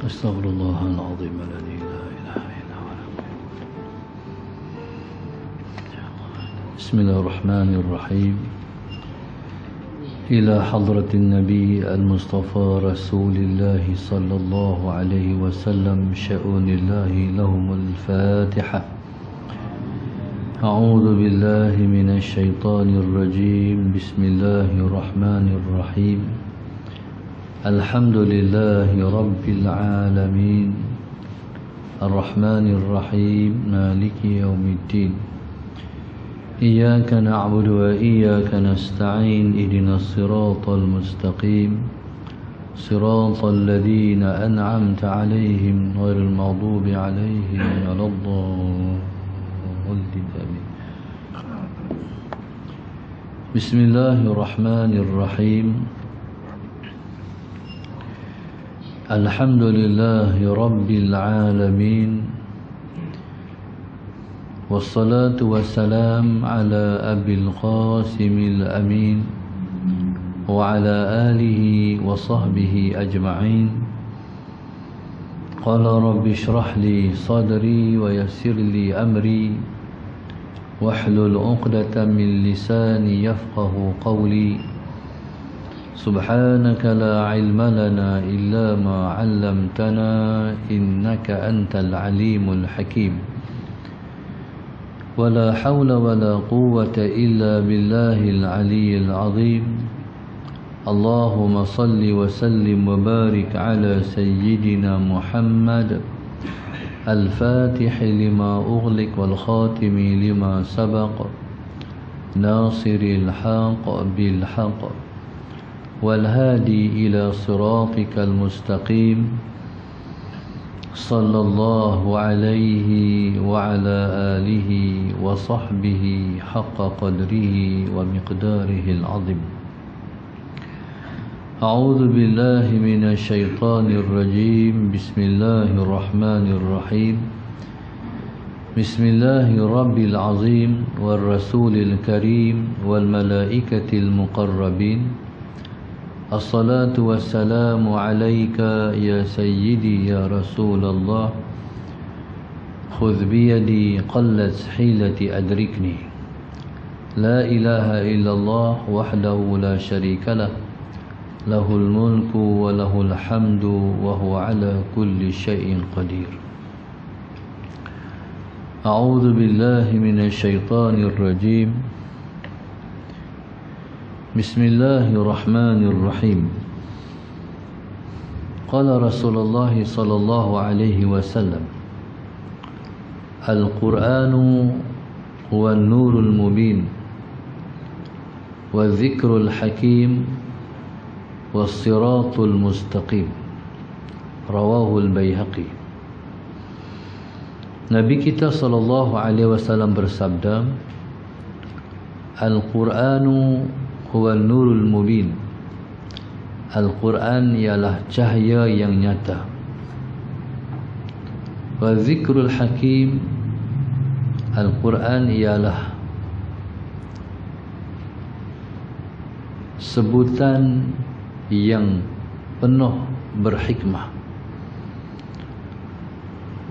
أستغفر الله العظيم الذي لا إله إلا هو. بسم الله الرحمن الرحيم. إلى حضرة النبي المصطفى رسول الله صلى الله عليه وسلم شؤون الله لهم الفاتحة. أعوذ بالله من الشيطان الرجيم. بسم الله الرحمن الرحيم. الحمد لله رب العالمين الرحمن الرحيم مالك يوم الدين. إياك نعبد وإياك نستعين. اهدنا الصراط المستقيم صراط الذين أنعمت عليهم غير المغضوب عليهم ولا الضالين. بسم الله الرحمن الرحيم. الحمد لله رب العالمين والصلاة والسلام على أبي القاسم الأمين وعلى آله وصحبه أجمعين. قال رب اشرح لي صدري ويسر لي أمري واحلل عقدة من لساني يفقه قولي. سبحانك لا علم لنا إلا ما علمتنا إنك أنت العليم الحكيم. ولا حول ولا قوة إلا بالله العلي العظيم. اللهم صل وسلم وبارك على سيدنا محمد الفاتح لما أغلق والخاتم لما سبق ناصر الحق بالحق والهادي إلى صراطك المستقيم. صلى الله عليه وعلى آله وصحبه حق قدره ومقداره العظيم. أعوذ بالله من الشيطان الرجيم. بسم الله الرحمن الرحيم. بسم الله رب العظيم والرسول الكريم والملائكة المقربين. الصلاة والسلام عليك يا سيدي يا رسول الله. خذ بيدي قلت حيلتي أدركني. لا إله إلا الله وحده لا شريك له. له الملك وله الحمد وهو على كل شيء قدير. أعوذ بالله من الشيطان الرجيم. بسم الله الرحمن الرحيم. قال رسول الله صلى الله عليه وسلم القرآن هو النور المبين والذكر الحكيم والصراط المستقيم. رواه البيهقي. Nabi kita sallallahu alaihi wasallam bersabda, Al-Qur'anu huwa nurul mubin. Al-Quran ialah cahaya yang nyata. Wa zikrul hakim. Al-Quran ialah sebutan yang penuh berhikmah.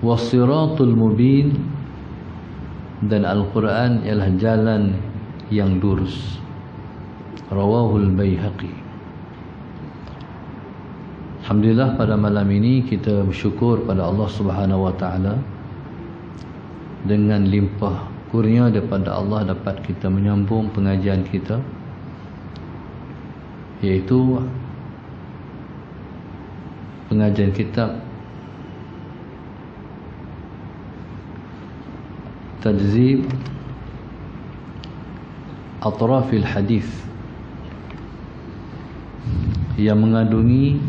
Wasiratul mubin. Dan Al-Quran ialah jalan yang lurus. Rawahul Baihaqi. Alhamdulillah, pada malam ini kita bersyukur pada Allah Subhanahu wa taala dengan limpah kurnia daripada Allah dapat kita menyambung pengajian kita, iaitu pengajian kitab Tajzib Atrafil Hadith yang mengandungi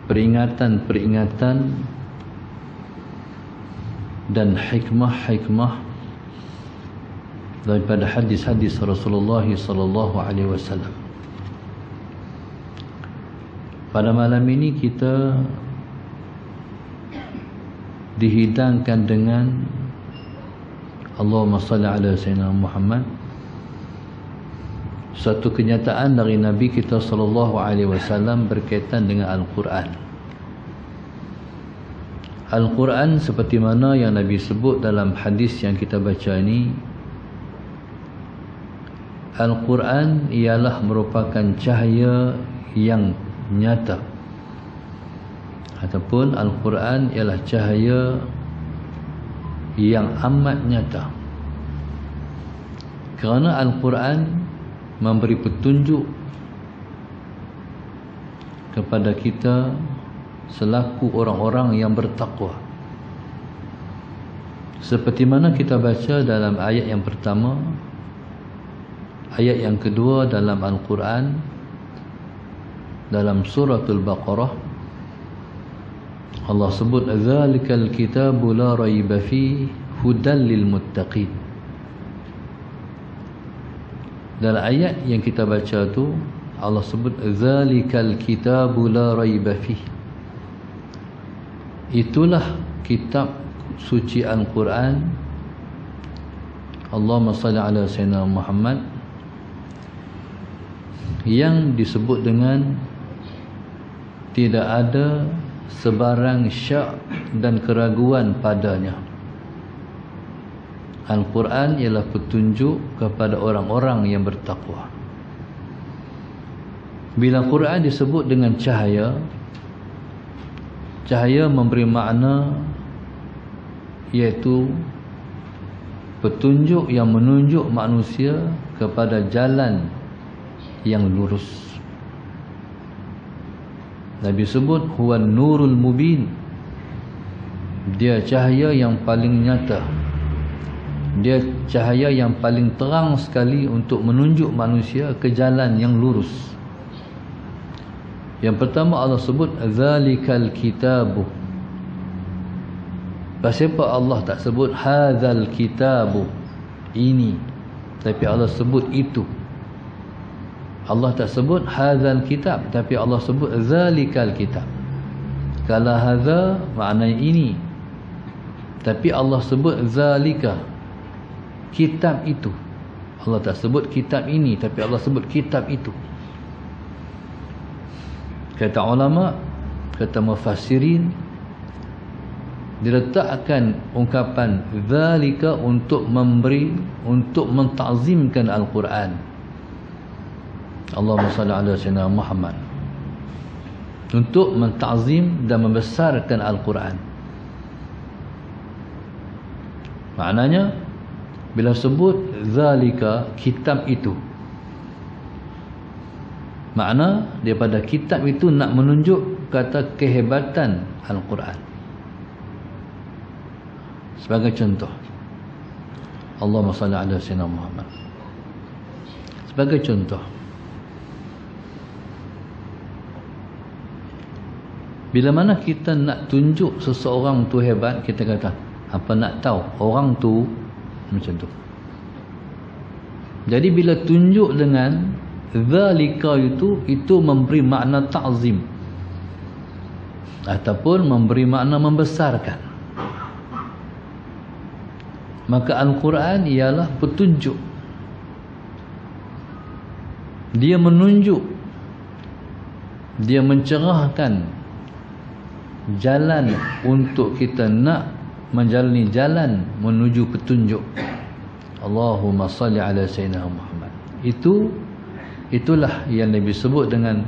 peringatan-peringatan dan hikmah-hikmah daripada hadis-hadis Rasulullah sallallahu alaihi wasallam. Pada malam ini kita dihidangkan dengan Allahumma salli ala Sayyidina Muhammad Suatu kenyataan dari Nabi kita sallallahu alaihi wasallam berkaitan dengan Al-Quran. Al-Quran seperti mana yang Nabi sebut dalam hadis yang kita baca ini, Al-Quran ialah merupakan cahaya yang nyata, ataupun Al-Quran ialah cahaya yang amat nyata. Kerana Al-Quran memberi petunjuk kepada kita selaku orang-orang yang bertakwa. Seperti mana kita baca dalam ayat yang pertama, ayat yang kedua dalam Al-Quran, dalam suratul Baqarah, Allah sebut dzalikal kitabu la raiba fihi hudan lil muttaqin. Dalam ayat yang kita baca tu Allah sebut dzalikal kitabu la raiba fihi. Itulah kitab suci Al-Quran. Allahumma salli ala sayyidina Muhammad, yang disebut dengan tidak ada sebarang syak dan keraguan padanya. Al-Quran ialah petunjuk kepada orang-orang yang bertakwa. Bila Quran disebut dengan cahaya, cahaya memberi makna iaitu petunjuk yang menunjuk manusia kepada jalan yang lurus. Nabi sebut huwan nurul mubin, dia cahaya yang paling nyata, dia cahaya yang paling terang sekali untuk menunjuk manusia ke jalan yang lurus. Yang pertama Allah sebut dzalikal kitabu. Kenapa Allah tak sebut hadzal kitabu, ini, tapi Allah sebut itu. Allah tak sebut hadzal kitab, tapi Allah sebut dzalikal kitab. Kalau hadza maknanya ini, tapi Allah sebut zalika, kitab itu. Allah tak sebut kitab ini, tapi Allah sebut kitab itu. Kata ulama, kata mufassirin, diletakkan ungkapan zalika untuk memberi, untuk mentazimkan Al-Quran. Allahumma salli ala sayyidina Muhammad, untuk mentazim dan membesarkan Al-Quran. Maknanya bila sebut zalika, kitab itu, makna daripada kitab itu nak menunjuk kata kehebatan Al-Quran. Sebagai contoh, Allahumma salli ala sayyidina Muhammad. Sebagai contoh, bila mana kita nak tunjuk seseorang tu hebat, kita kata apa, nak tahu orang tu macam tu. Jadi bila tunjuk dengan zalika itu memberi makna ta'zim ataupun memberi makna membesarkan. Maka Al-Quran ialah petunjuk. Dia menunjuk, dia mencerahkan jalan untuk kita nak menjalani jalan menuju petunjuk. Allahumma salli ala sayyidina Muhammad. Itulah yang Nabi sebut dengan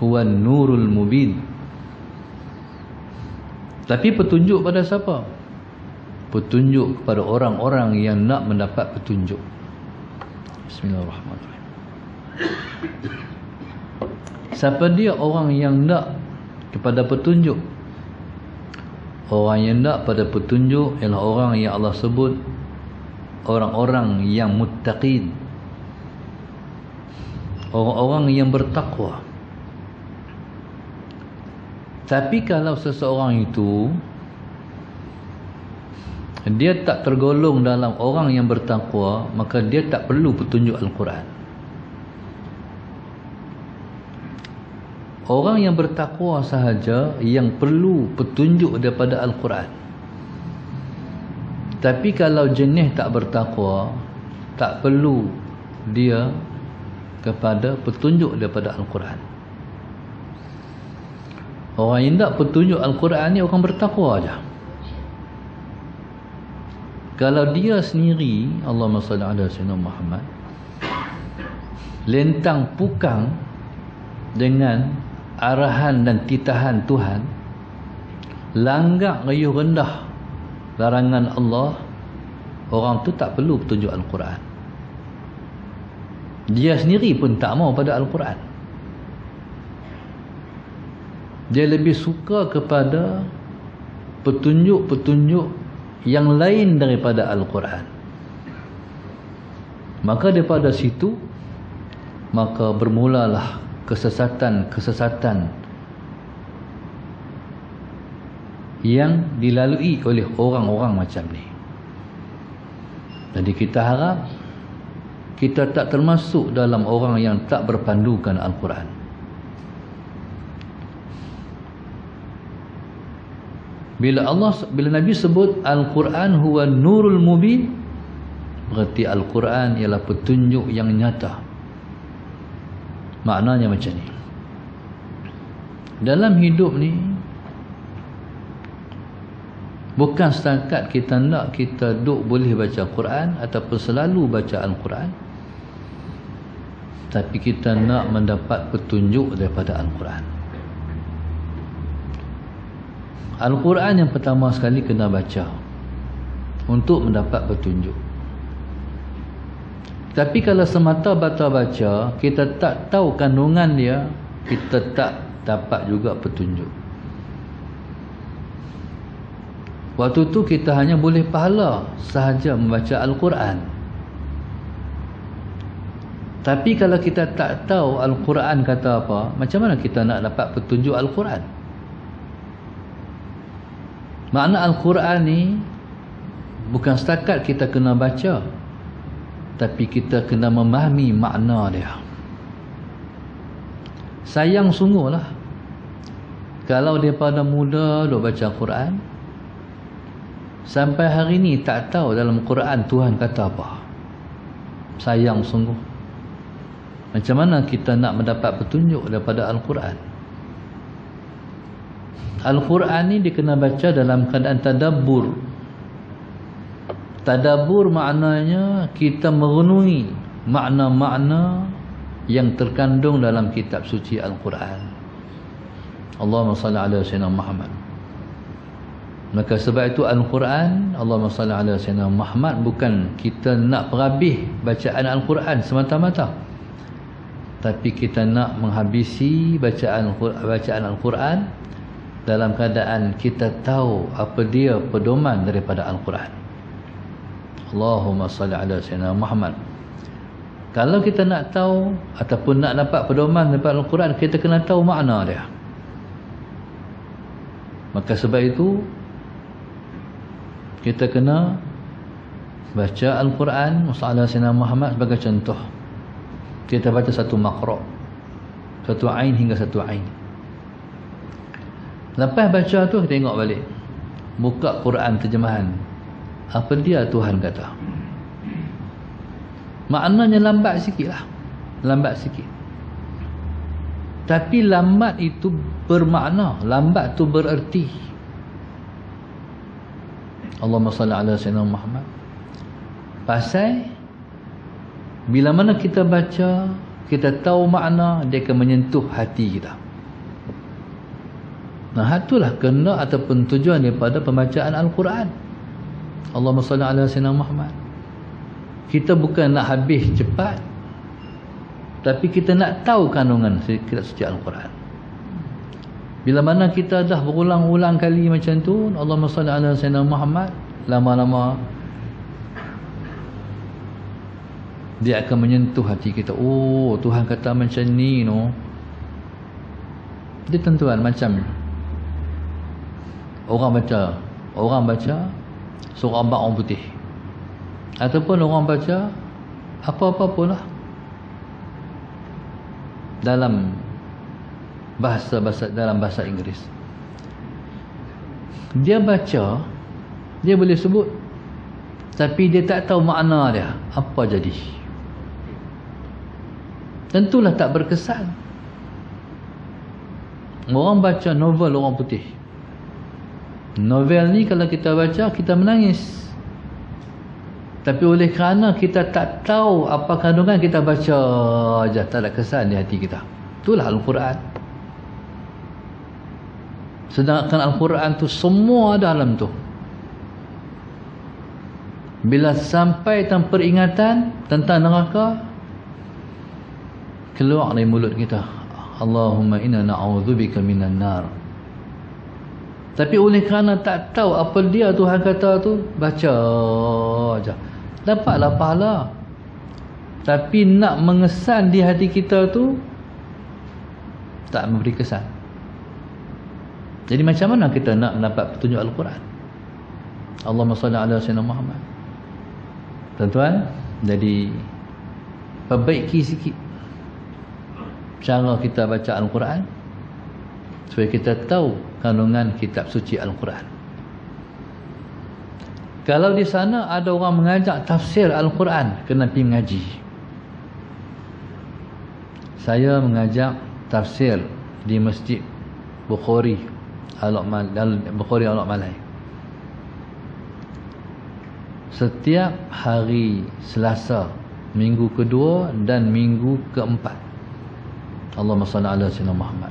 huwan nurul mubin. Tapi petunjuk pada siapa? Petunjuk kepada orang-orang yang nak mendapat petunjuk. Bismillahirrahmanirrahim. Siapa dia orang yang nak kepada petunjuk? Orang yang nak pada petunjuk ialah orang yang Allah sebut orang-orang yang muttaqin, orang-orang yang bertakwa. Tapi kalau seseorang itu dia tak tergolong dalam orang yang bertakwa, maka dia tak perlu petunjuk Al-Quran. Orang yang bertakwa sahaja yang perlu petunjuk daripada Al-Quran. Tapi kalau jenis tak bertakwa, tak perlu dia kepada petunjuk daripada Al-Quran. Orang yang tak petunjuk Al-Quran ni orang bertakwa aja. Kalau dia sendiri, Allahumma salli ala sayyidina Muhammad, lentang pukang dengan arahan dan titahan Tuhan, langgak riuh rendah larangan Allah, orang tu tak perlu petunjuk Al-Quran. Dia sendiri pun tak mau pada Al-Quran. Dia lebih suka kepada petunjuk-petunjuk yang lain daripada Al-Quran. Maka daripada situ, maka bermulalah kesesatan-kesesatan yang dilalui oleh orang-orang macam ni. Jadi kita harap kita tak termasuk dalam orang yang tak berpandukan Al-Quran. Bila Nabi sebut Al-Quran huwa nurul mubin, berarti Al-Quran ialah petunjuk yang nyata. Maknanya macam ni. Dalam hidup ni, bukan setakat kita nak kita duk boleh baca Quran ataupun selalu baca Al-Quran, tapi kita nak mendapat petunjuk daripada Al-Quran. Al-Quran yang pertama sekali kena baca untuk mendapat petunjuk. Tapi kalau semata baca-baca, kita tak tahu kandungan dia, kita tak dapat juga petunjuk. Waktu tu kita hanya boleh pahala sahaja membaca Al-Quran. Tapi kalau kita tak tahu Al-Quran kata apa, macam mana kita nak dapat petunjuk Al-Quran? Makna Al-Quran ni bukan setakat kita kena baca, tapi kita kena memahami makna dia. Sayang sungguhlah kalau daripada muda duk baca Quran, sampai hari ni tak tahu dalam Quran Tuhan kata apa. Sayang sungguh. Macam mana kita nak mendapat petunjuk daripada Al-Quran? Al-Quran ni dia kena baca dalam keadaan tadabbur. Tadabbur maknanya kita merenungi makna-makna yang terkandung dalam kitab suci Al-Quran. Allahumma salli ala sayyidina Muhammad. Maka sebab itu Al-Quran, Allahumma salli ala sayyidina Muhammad, bukan kita nak perhabis bacaan Al-Quran semata-mata, tapi kita nak menghabisi bacaan Al-Quran dalam keadaan kita tahu apa dia pedoman daripada Al-Quran. Allahumma salli ala sayyidina Muhammad. Kalau kita nak tahu ataupun nak dapat pedoman daripada Al-Quran, kita kena tahu makna dia. Maka sebab itu kita kena baca Al-Quran ala sayyidina Muhammad sebagai contoh. Kita baca satu maqra', satu ain hingga satu ain. Lepas baca tu tengok balik, buka Quran terjemahan, apa dia Tuhan kata. Maknanya lambat sikit lah, lambat sikit, tapi lambat itu bermakna, lambat tu bererti. Allahumma salli ala sayyidina Muhammad. Pasal bila mana kita baca, kita tahu makna, dia akan menyentuh hati kita. Nah, itulah kena ataupun tujuan daripada pembacaan Al-Quran. Allahumma salli ala sayyidina Muhammad. Kita bukan nak habis cepat, tapi kita nak tahu kandungan kitab suci Al-Quran. Bila mana kita dah berulang-ulang kali macam tu, Allahumma salli ala sayyidina Muhammad, lama-lama dia akan menyentuh hati kita. Oh, Tuhan kata macam ni, no. Dia tentuan macam orang baca surah Baqarah putih, ataupun orang baca apa-apa lah dalam bahasa Inggeris. Dia baca, dia boleh sebut, tapi dia tak tahu makna dia apa jadi. tentulah tak berkesan. Orang baca novel orang putih, novel ni kalau kita baca kita menangis, tapi oleh kerana kita tak tahu apa kandungan, kita baca aja, tak ada kesan di hati kita. Itulah Al-Quran. Sedangkan Al-Quran tu semua ada dalam tu. Bila sampai tentang peringatan tentang neraka, keluar dari mulut kita, Allahumma inna na'udzubika minan nar. Tapi oleh kerana tak tahu apa dia Tuhan kata tu, baca aja, dapatlah pahala. Tapi nak mengesan di hati kita tu tak memberi kesan. Jadi macam mana kita nak mendapat petunjuk Al-Quran? Allahumma salli ala sayyidina Muhammad. Tuan-tuan, jadi perbaiki sikit cara kita baca Al-Quran supaya kita tahu kandungan kitab suci Al-Quran. Kalau di sana ada orang mengajak tafsir Al-Quran, kena pergi mengaji. Saya mengajak tafsir di Masjid Bukhari Al-Alaq Malai. Setiap hari Selasa, minggu kedua dan minggu keempat. Allahumma salli ala sayyidina Muhammad.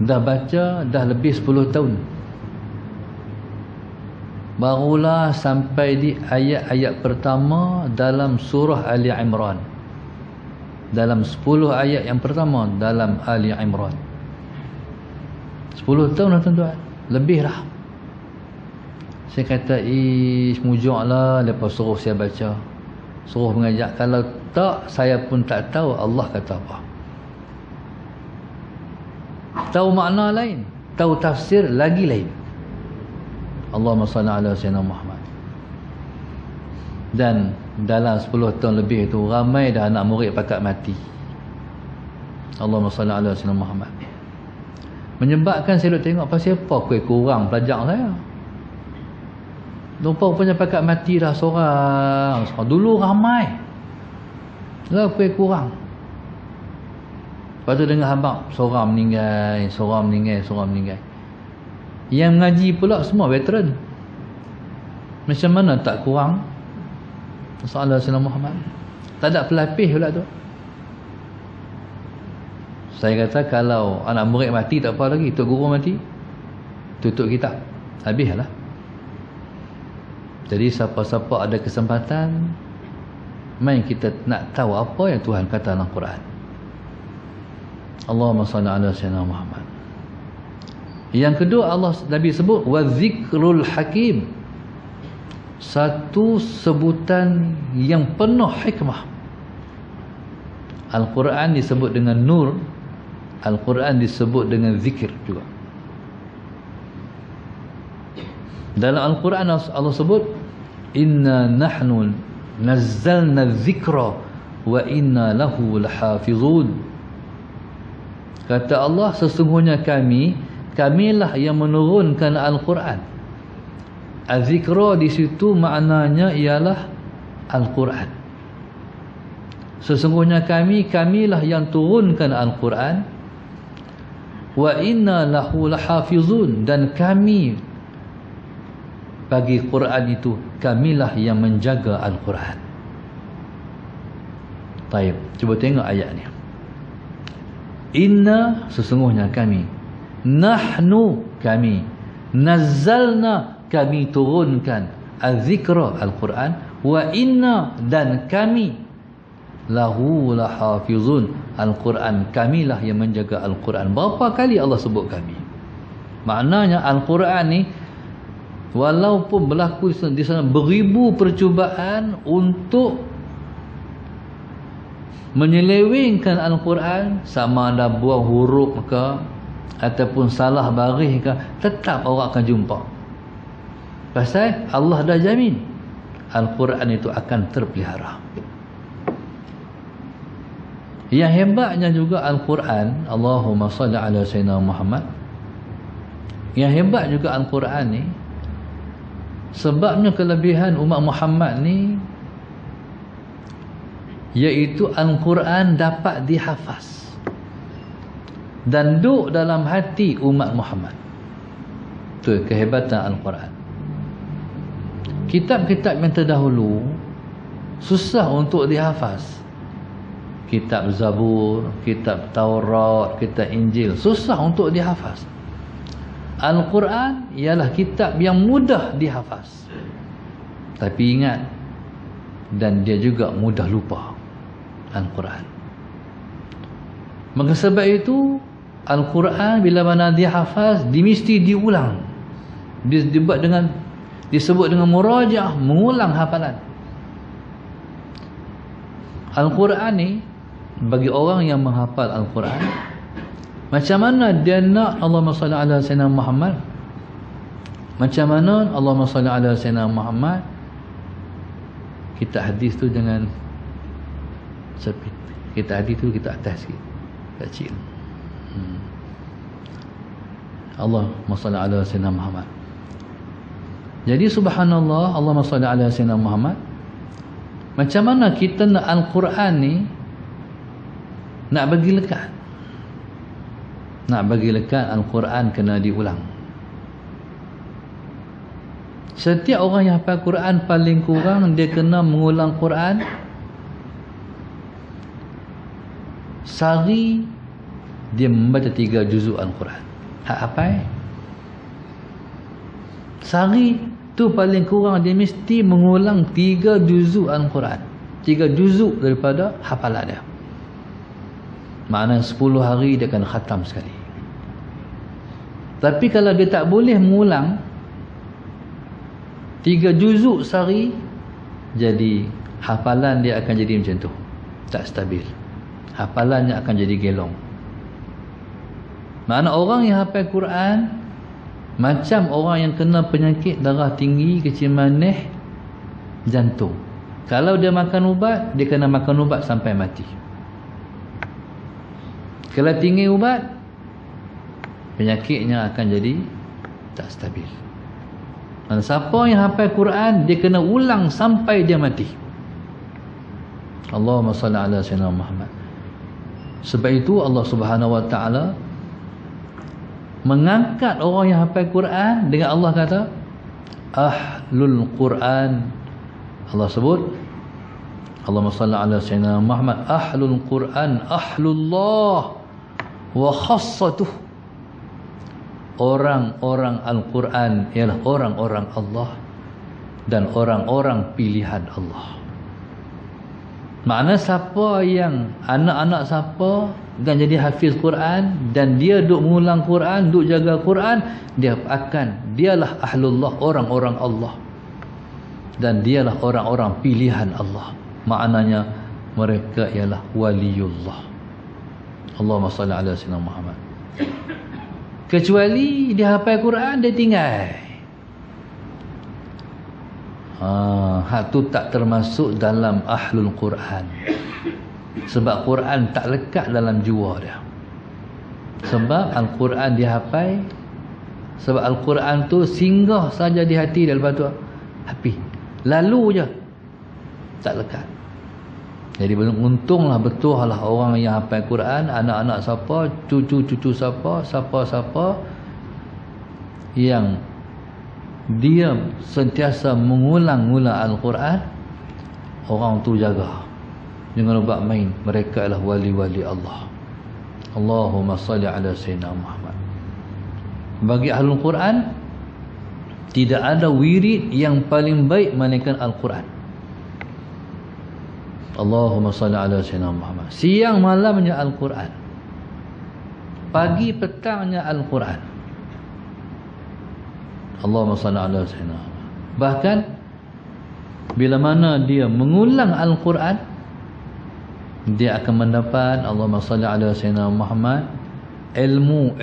Dah baca dah lebih 10 tahun. Barulah sampai di ayat-ayat pertama dalam surah Ali Imran. Dalam 10 ayat yang pertama dalam Ali Imran. 10 tahun lah tuan-tuan, lebih lah. Saya kata, mujuklah, lepas suruh saya baca, suruh mengajak. Kalau tak, saya pun tak tahu Allah kata apa. Tahu makna lain, tahu tafsir lagi lain. Allahumma salli ala sayyidina Muhammad. Dan dalam 10 tahun lebih itu, ramai dah anak murid pakat mati. Allahumma salli ala sayyidina Muhammad. Menyebabkan saya duk tengok, pasal apa kurang pelajar saya. Rupanya pakat mati dah seorang. Dulu ramai. Lah kurang. Lepas tu dengar habaq, seorang meninggal, seorang meninggal, seorang meninggal. Yang mengaji pula semua veteran. Macam mana tak kurang? Sallallahu alaihi Muhammad. Tak ada pelapis pula tu. Saya kata kalau anak murid mati tak apa lagi, tok guru mati, tutup kitab, habislah. Jadi siapa-siapa ada kesempatan, mai kita nak tahu apa yang Tuhan kata dalam Quran. Allahumma salli ala sayyidina Muhammad. Yang kedua, Allah Nabi sebut wa zikrul hakim. Satu sebutan yang penuh hikmah. Al-Quran disebut dengan nur, Al-Quran disebut dengan zikir juga. Dalam Al-Quran Allah sebut inna nahnu nazzalna dzikra wa inna lahu lahafizun. Kata Allah, sesungguhnya kamilah yang menurunkan Al-Quran. Az-zikra di situ maknanya ialah Al-Quran. Sesungguhnya kamilah yang turunkan Al-Quran. Wa inna lahu lahafizun, dan kami bagi Quran itu, kamilah yang menjaga Al-Quran. Baik, cuba tengok ayat ni. Inna, sesungguhnya kami, nahnu, kami, nazzalna, kami turunkan, az-zikra, Al-Quran, wa inna, dan kami, lahu lahafizun, Al-Quran, kamilah yang menjaga Al-Quran. Berapa kali Allah sebut kami? Maknanya Al-Quran ni, walaupun berlaku di sana beribu percubaan untuk menyelewengkan Al-Quran, sama ada buang huruf ke ataupun salah baris ke, tetap orang akan jumpa. Pasal Allah dah jamin Al-Quran itu akan terpelihara. Yang hebatnya juga Al-Quran, Allahumma salli ala sayyidina Muhammad. Yang hebat juga Al-Quran ni, sebabnya kelebihan umat Muhammad ni, iaitu Al-Quran dapat dihafaz dan duduk dalam hati umat Muhammad. Itu kehebatan Al-Quran. Kitab-kitab yang terdahulu susah untuk dihafaz. Kitab Zabur, kitab Taurat, kitab Injil susah untuk dihafaz. Al-Quran ialah kitab yang mudah dihafaz. Tapi ingat, dan dia juga mudah lupa. Al-Quran. Maka sebab itu Al-Quran bila mana dihafaz, mesti diulang. Disebut dengan murajaah, mengulang hafalan. Al-Quran ni bagi orang yang menghafal Al-Quran, macam mana dia nak Allahumma salli ala sayyidina Muhammad, macam mana Allahumma salli ala sayyidina Muhammad, kita hadis tu jangan sepit, kita hadis tu kita atas sikit, kecil. Allahumma salli ala sayyidina Muhammad. Jadi subhanallah, Allahumma salli ala sayyidina Muhammad. Macam mana kita nak Al-Quran ni nak bagi lekat? Nak bagi lekat, Al-Quran kena diulang. Setiap orang yang hafal Quran paling kurang dia kena mengulang Quran sehari. Dia membaca 3 juzuk Al-Quran. Hak hafal sehari tu paling kurang dia mesti mengulang 3 juzuk Al-Quran, 3 juzuk daripada hafalan dia. Maknanya 10 hari dia akan khatam sekali. Tapi kalau dia tak boleh mengulang 3 juzuk sehari, jadi hafalan dia akan jadi macam tu, tak stabil. Hafalannya akan jadi gelong. Makna orang yang hafal Quran macam orang yang kena penyakit darah tinggi, kecil manis, jantung. Kalau dia makan ubat, dia kena makan ubat sampai mati. Kalau tinggi ubat, penyakitnya akan jadi tak stabil. Dan siapa yang hafal Quran, dia kena ulang sampai dia mati. Allahumma salli ala sayyidina Muhammad. Sebab itu Allah Subhanahu wa taala mengangkat orang yang hafal Quran dengan Allah kata ahlul Quran. Allah sebut, Allahumma salli ala sayyidina Muhammad, ahlul Quran ahlullah wa khassatuh. Orang-orang Al-Quran ialah orang-orang Allah dan orang-orang pilihan Allah. Makna siapa yang anak-anak siapa dan jadi hafiz Quran dan dia duk mengulang Quran, duk jaga Quran, dialah ahlullah, orang-orang Allah, dan dialah orang-orang pilihan Allah. Maknanya mereka ialah waliullah. Allahumma salli ala sayyidina Muhammad. Kecuali dia hafal Quran, dia tinggal. Hak tu tak termasuk dalam ahlul Quran. Sebab Quran tak lekat dalam jiwa dia. Sebab Al-Quran dia hafal, sebab Al-Quran tu singgah saja di hati dia, lepas tu habis, lalu je, tak lekat. Jadi untunglah betul lah orang yang hafal Quran, anak-anak siapa, cucu-cucu siapa yang dia sentiasa mengulang-ulang Al-Quran, orang tu jaga, jangan buat main. Mereka adalah wali-wali Allah. Allahumma salli ala sayyidina Muhammad. Bagi ahlul Quran, tidak ada wirid yang paling baik melainkan Al-Quran. Allahumma salli ala sayyidina Muhammad. Siang malamnya Al-Quran, pagi petangnya Al-Quran. Allahumma salli ala sayyidina Muhammad. Bahkan bila mana dia mengulang Al-Quran, dia akan mendapat, Allahumma salli ala sayyidina Muhammad, ilmu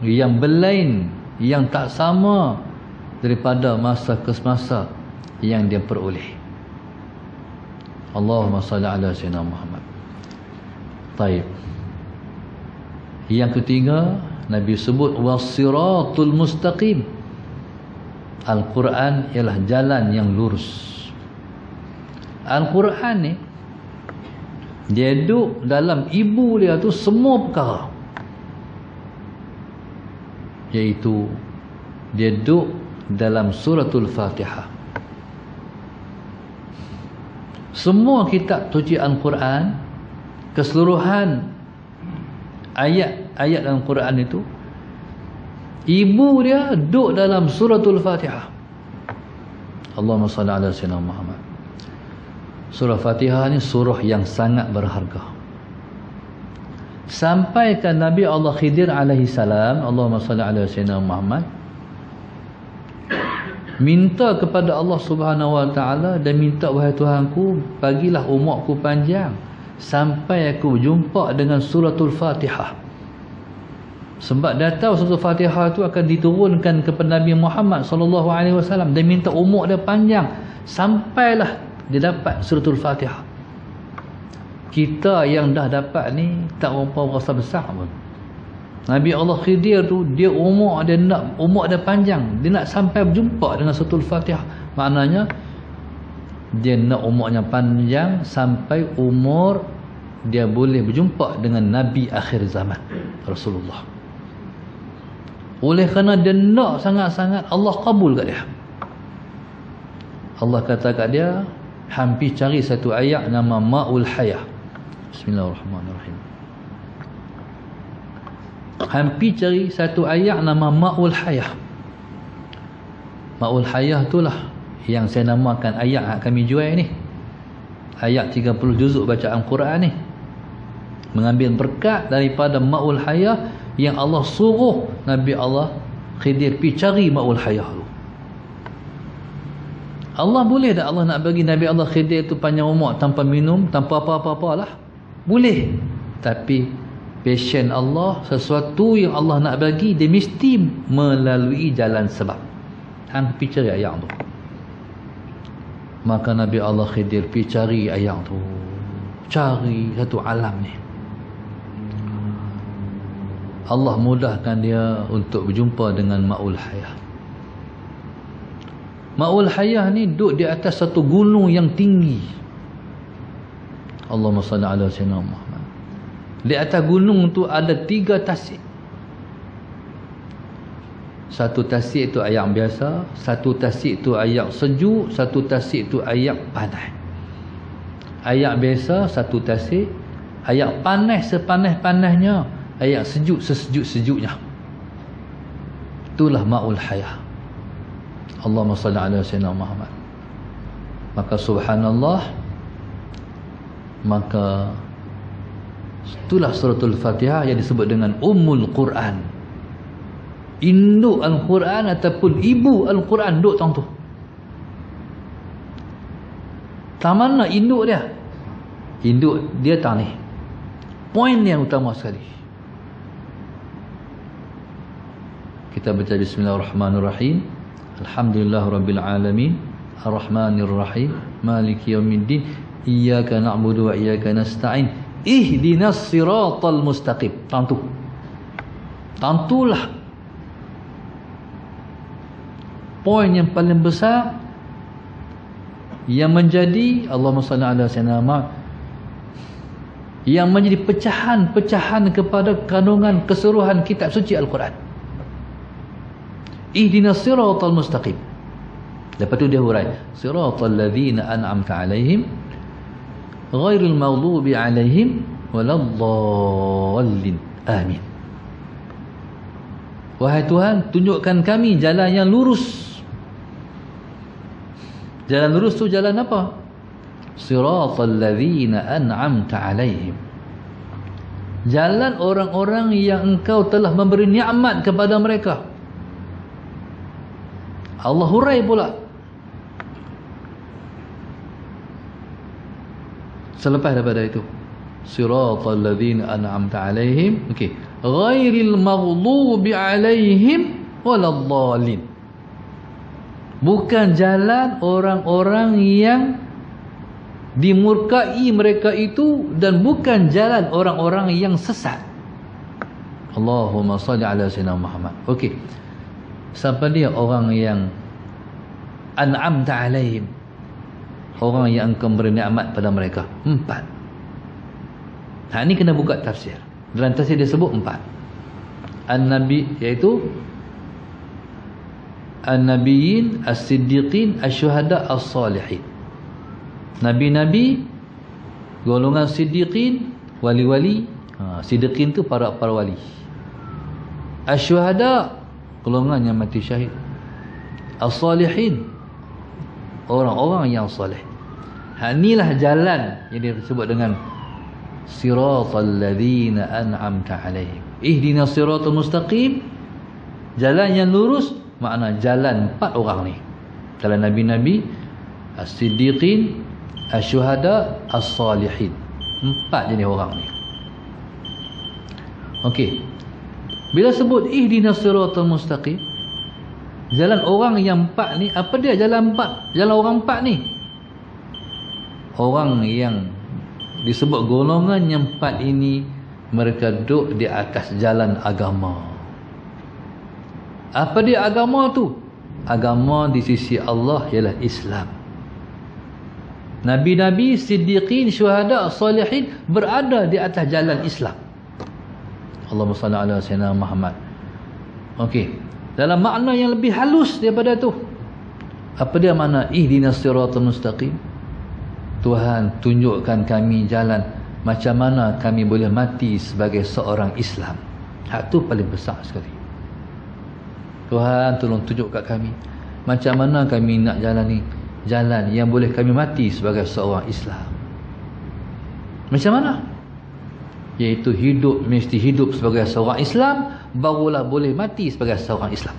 yang berlain, yang tak sama daripada masa ke masa yang dia peroleh. Allahumma salli ala sayyidina Muhammad. Taib. Yang ketiga, Nabi sebut was-siratul mustaqim. Al-Quran ialah jalan yang lurus. Al-Quran ni Dia duduk dalam ibu dia tu semua perkara, iaitu dia duduk dalam suratul Fatihah. Semua kitab suci Al-Quran, keseluruhan ayat-ayat dalam Quran itu, ibu dia duduk dalam suratul Fatihah. Allahumma salli ala sayyidina Muhammad. Surah Fatihah ni surah yang sangat berharga. Sampaikan Nabi Allah Khidir alaihi salam, Allahumma salli ala sayyidina Muhammad, minta kepada Allah Subhanahu wa taala dan minta, wahai Tuhanku, bagilah umurku panjang sampai aku jumpa dengan suratul Fatihah. Sebab dah tahu suratul Fatihah itu akan diturunkan kepada Nabi Muhammad sallallahu alaihi wasallam, dan minta umur dia panjang sampailah dia dapat suratul Fatihah. Kita yang dah dapat ni tak berapa rasa besar pun. Nabi Allah Khidir tu, dia umur dia panjang, dia nak sampai berjumpa dengan suratul Fatihah. Maknanya dia nak umurnya panjang sampai umur dia boleh berjumpa dengan Nabi akhir zaman, Rasulullah. Oleh kerana dia nak sangat-sangat, Allah kabul kat dia. Allah kata kat dia, hampir cari satu ayat nama Ma'ul Hayah. Bismillahirrahmanirrahim. Hampir cari satu ayat nama Ma'ul Hayah. Ma'ul Hayah itulah yang saya namakan ayat yang kami jual ni. Ayat 30 juzuk bacaan Quran ni, mengambil berkat daripada Ma'ul Hayah yang Allah suruh Nabi Allah Khidir pergi cari Ma'ul Hayah tu. Allah boleh tak Allah nak bagi Nabi Allah Khidir tu panjang umur tanpa minum, tanpa apa-apa-apalah? Boleh. Tapi passion Allah, sesuatu yang Allah nak bagi, dia mesti melalui jalan sebab. Hang pergi cari ayat tu. Maka Nabi Allah Khidir pergi cari ayat tu, cari satu alam ni. Allah mudahkan dia untuk berjumpa dengan Ma'ul Hayah. Ma'ul Hayah ni duduk di atas satu gunung yang tinggi. Allahumma salli ala sayyidina Muhammad. Di atas gunung tu ada 3 tasik. Satu tasik tu air biasa, satu tasik tu air sejuk, satu tasik tu air panas. Air biasa satu tasik, air panas sepanas-panasnya, air sejuk sesejuk-sejuknya. Itulah Ma'ul Hayah. Allahumma salli ala sayyidina Muhammad. Maka subhanallah, maka itulah suratul Fatihah yang disebut dengan Ummul Quran, induk Al-Quran ataupun ibu Al-Quran. Duk tang tu, tang mana induk dia? Induk dia tang ni, poin yang utama sekali. Kita baca bismillahirrahmanirrahim. Alhamdulillah rabbil alamin, arrahmanir rahim, maliki yaumiddin, iyyaka na'budu wa iyyaka nasta'in, ihdinas siratal mustaqim. Tantulah poin yang paling besar yang menjadi, Allahumma salli ala sayyidina Muhammad, yang menjadi pecahan-pecahan kepada kandungan keseluruhan kitab suci Al-Quran. Ihdinas siratal mustaqim. Lepas tu dia hurai, siratal ladzina an'amta alaihim ghairil maghdubi alaihim waladdallin. Amin. Wahai Tuhan, tunjukkan kami jalan yang lurus. Jalan lurus tu jalan apa? Siratal ladzina an'amta alaihim, jalan orang-orang yang engkau telah memberi nikmat kepada mereka. Allah hurai pula selepas daripada itu, siratal ladzina an'amta alaihim, okey, ghairil maghdubi alaihim waladdallin, bukan jalan orang-orang yang dimurkai mereka itu, dan bukan jalan orang-orang yang sesat. Allahumma salli ala sayyidina Muhammad. Okey, siapa dia orang yang an'amta alaihim? Orang yang engkau beri nikmat pada mereka. 4. Ni kena buka tafsir. Dalam tafsir dia sebut 4. An-Nabi, iaitu An-Nabiyyin, As-Siddiqin, Asy-Syuhada, As-Salihin. Nabi-nabi, golongan Siddiqin, wali-wali. Siddiqin tu para wali. Asy-Syuhada, golongan yang mati syahid. As-Salihin, orang-orang yang soleh. Inilah jalan yang disebut dengan Siratal ladzina an'amta 'alaihim. Ihdinas siratal mustaqim. Jalan yang lurus, makna jalan 4 orang ni. Jalan nabi-nabi, as-siddiqin, asy-syuhada, as-salihin. 4 jenis orang ni. Okey. Bila sebut ihdinas siratal mustaqim, jalan orang yang 4 ni, apa dia jalan 4? Jalan orang 4 ni, orang yang disebut golongan yang 4 ini, mereka duduk di atas jalan agama. Apa dia agama tu? Agama di sisi Allah ialah Islam. Nabi-nabi, siddiqin, syuhada, salihin berada di atas jalan Islam. Allahumma salli ala sayyidina Muhammad. Okey, dalam makna yang lebih halus daripada tu, apa dia makna ihdinas siratal mustaqim? Tuhan, tunjukkan kami jalan macam mana kami boleh mati sebagai seorang Islam. Hak tu paling besar sekali. Tuhan, tolong tunjuk kat kami macam mana kami nak jalan ni, jalan yang boleh kami mati sebagai seorang Islam. Macam mana? Iaitu hidup, mesti hidup sebagai seorang Islam, barulah boleh mati sebagai seorang Islam.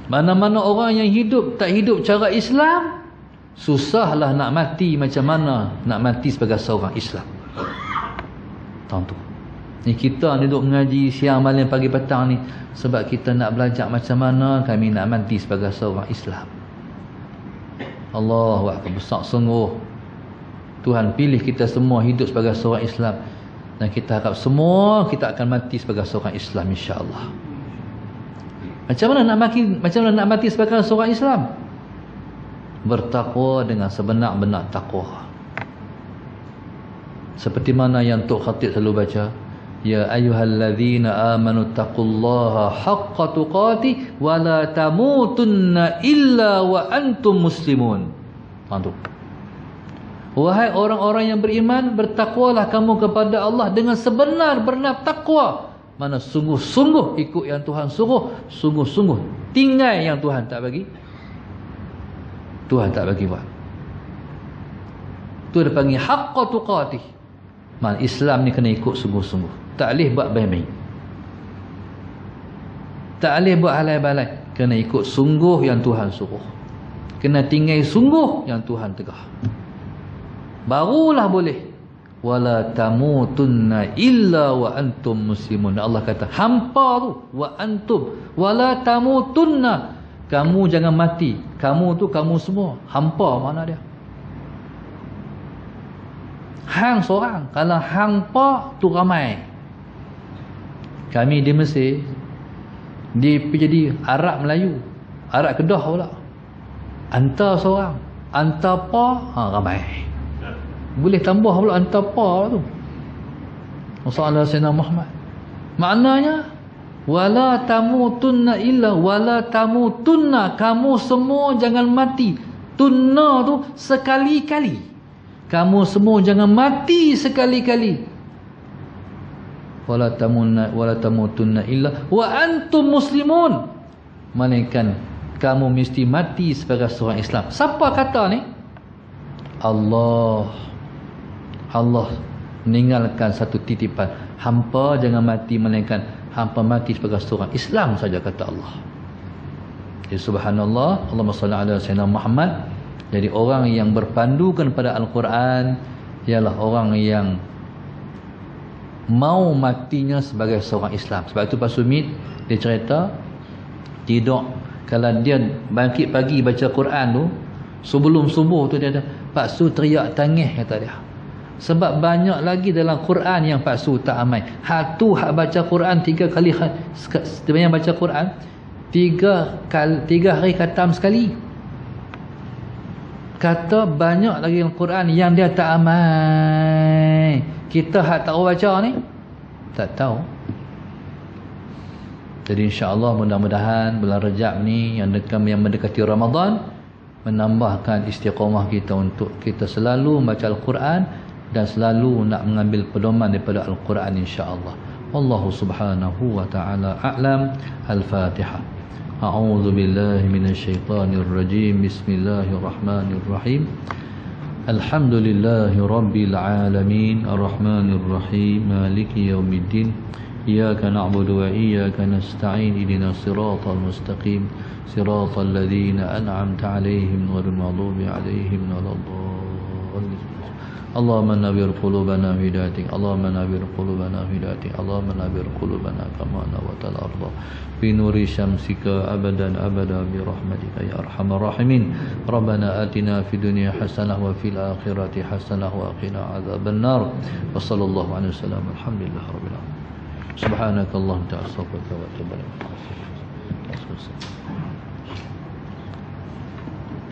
Mana-mana orang yang hidup tak hidup cara Islam, susahlah nak mati macam mana nak mati sebagai seorang Islam. Tahu tu. Ni kita ni duduk mengaji siang malam pagi petang ni sebab kita nak belajar macam mana kami nak mati sebagai seorang Islam. Allahu akbar, besar sungguh. Tuhan pilih kita semua hidup sebagai seorang Islam, dan kita harap semua kita akan mati sebagai seorang Islam, insya-Allah. Macam mana nak mati sebagai seorang Islam? Bertakwa dengan sebenar-benar takwa. Seperti mana yang Tok Khatib selalu baca, ya ayyuhallazina amanu taqullaha haqqa tuqatih wa la tamutunna illa wa antum muslimun. Mantu. Wahai orang-orang yang beriman, bertakwalah kamu kepada Allah dengan sebenar-benar takwa. Mana sungguh-sungguh ikut yang Tuhan suruh, sungguh-sungguh tinggal yang Tuhan tak bagi. Tuhan tak bagi buat. Tu dia panggil haqqa tuqatih. Man, Islam ni kena ikut sungguh-sungguh. Tak boleh buat baik-baik. Tak boleh buat halai-balai. Kena ikut sungguh yang Tuhan suruh. Kena tinggal sungguh yang Tuhan tegah. Barulah boleh. Wala tamutunna illa wa antum muslimun. Allah kata hampa tu wa antum wala tamutunna. Kamu jangan mati. Kamu tu kamu semua. Hampa mana dia? Hang seorang. Kalau hampa tu ramai. Kami di Mesir jadi Arab Melayu, Arab Kedah pula. Antar seorang, antar pa, ramai. Boleh tambah pula antar pa tu. Sallallahu alaihi wasallam Muhammad. Maknanya wala tamutunna illa wala tamutunna, kamu semua jangan mati. Tunna tu sekali-kali. Kamu semua jangan mati sekali-kali. Wala tamutunna illa wa antum muslimun. Melainkan kamu mesti mati sebagai seorang Islam. Siapa kata ni? Allah meninggalkan satu titipan. Hampa jangan mati melainkan hampa mati sebagai seorang Islam saja, kata Allah. Jadi subhanallah, Allahumma salli ala sayyidina Muhammad. Jadi orang yang berpandukan pada Al-Quran ialah orang yang mau matinya sebagai seorang Islam. Sebab itu Pak Sumit dia cerita, tidak, kalau dia bangkit pagi baca Quran tu, sebelum subuh tu dia ada, Pak Su teriak tangis, kata dia. Sebab banyak lagi dalam Quran yang Pak Su tak amal. Hak tu hak baca Quran 3 kali, sebenarnya baca Quran 3 hari khatam sekali. kata banyak lagi Al-Quran yang dia tak amal. Kita hak tahu baca ni tak tahu. Jadi insya-Allah mudah-mudahan bulan Rajab ni yang mendekati Ramadan menambahkan istiqamah kita untuk kita selalu membaca Al-Quran dan selalu nak mengambil pedoman daripada Al-Quran insya-Allah. Wallahu subhanahu wa ta'ala a'lam. Al-Fatihah. A'udzu billahi minasyaitonir rajim. Bismillahirrahmanirrahim. Alhamdulillahi rabbil alamin. Arrahmanir rahim. Maliki yaumiddin. Iyyaka na'budu wa iyyaka nasta'in. Ihdinas siratal mustaqim. Siratal ladzina an'amta 'alaihim ghairil maghdubi 'alaihim waladdallin. اللهم نبر قلوبنا بهدايتك اللهم نبر قلوبنا بهدايتك اللهم نبر قلوبنا كما نورت الأرض بنور شمسك أبدا أبدا برحمتك يا أرحم الراحمين ربنا آتنا في الدنيا حسنة وفي الآخرة حسنة وقنا عذاب النار وصلى الله عليه وسلم الحمد لله رب العالمين سبحانك اللهم تعالى أستغفرك وأتوب إليك.